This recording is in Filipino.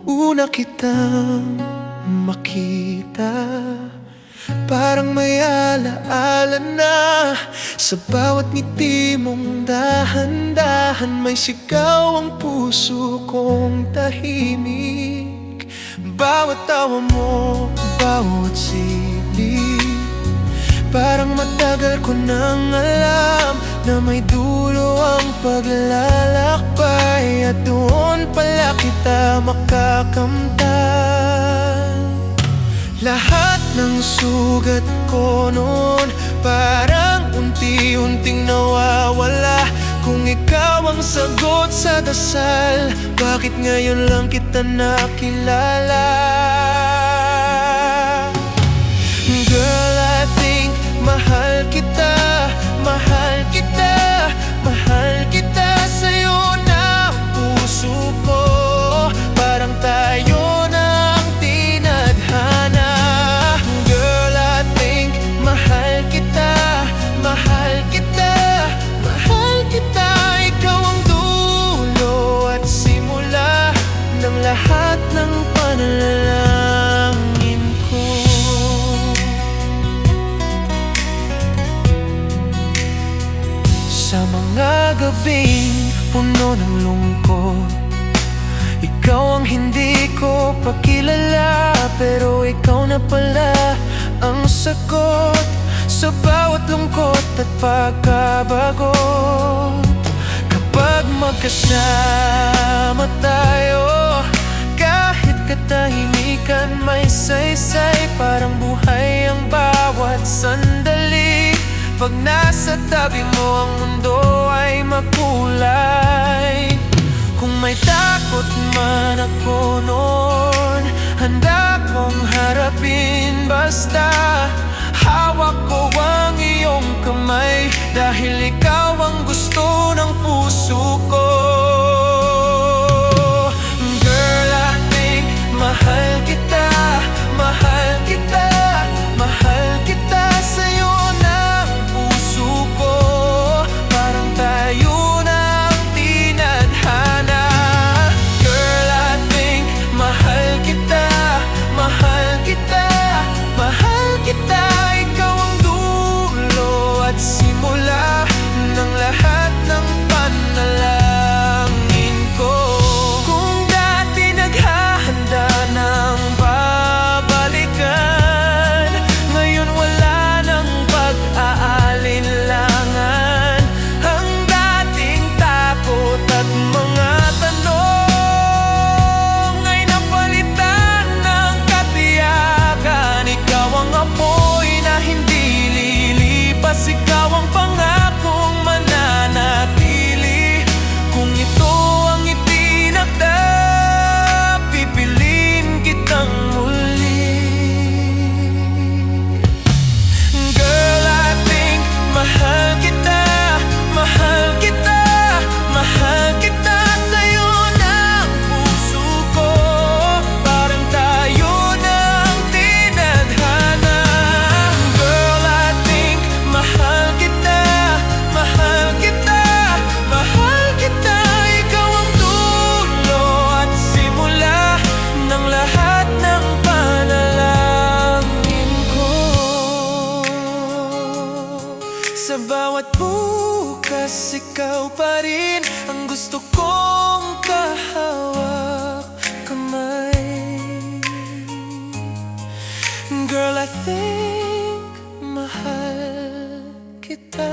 una kitang makita, parang may alaala na sa bawat ngiti mong dahan-dahan. May sigaw ang puso kong tahimik, bawat tawa mo, bawat silid, parang matagal ko nang alam na may dulo ang paglalakbay, at doon pala kita makakamtan. Lahat ng sugat ko noon parang unti-unting nawawala. Kung ikaw ang sagot sa dasal, bakit ngayon lang kita nakilala? Girl, I think mahal kita, mahal kita, mahal kita. Sa'yo na ang puso ko, parang tayo na ang tinadhana. Girl, I think mahal kita, mahal kita, mahal kita. Ikaw ang dulo at simula ng lahat ng panalangin ko. Sa mga gabing puno ng lungkot, ikaw ang hindi ko pa kilala, pero ikaw na pala ang sagot sa bawat lungkot at pagkabagot. Kapag magkasama tayo, kahit katahimikan may saysay, parang buhay ang bawat sandali. Pag nasa tabi mo, ang mundo ay makulay. Kung may takot man ako noon, handa kong harapin, basta hawak ko ang iyong kamay, dahil ikaw ang gusto ng puso ko. Girl, I think mahal kita, mahal kita, mahal kita. Sa'yo na ang puso ko, parang tayo na ang tinadhana. Girl, I think mahal kita, mahal kita, mahal kita. Ikaw ang dulo at simula ng lahat ng panalangin ko. Kung dati naghahanda ng babalikan, ngayon wala nang pag-aalinlangan. Ang dating takot at mga tanong ay napalitan ng katiyakan. Ikaw ang apoy na hindi lilipas, ikaw ang pangakong mananatili. Kung ito ang itinakda, pipiliin kitang muli. Girl, I think mahal kita, mahal kita, mahal kita. Sa'yo na ang puso ko, parang tayo na ang tinadhana. Girl, I think mahal kita, mahal kita, mahal kita. Ikaw ang dulo at simula ng lahat ng panalangin ko. Sa bawat bukas, ikaw pa rin ang gusto kong kahawak kamay. Girl, I think mahal kita.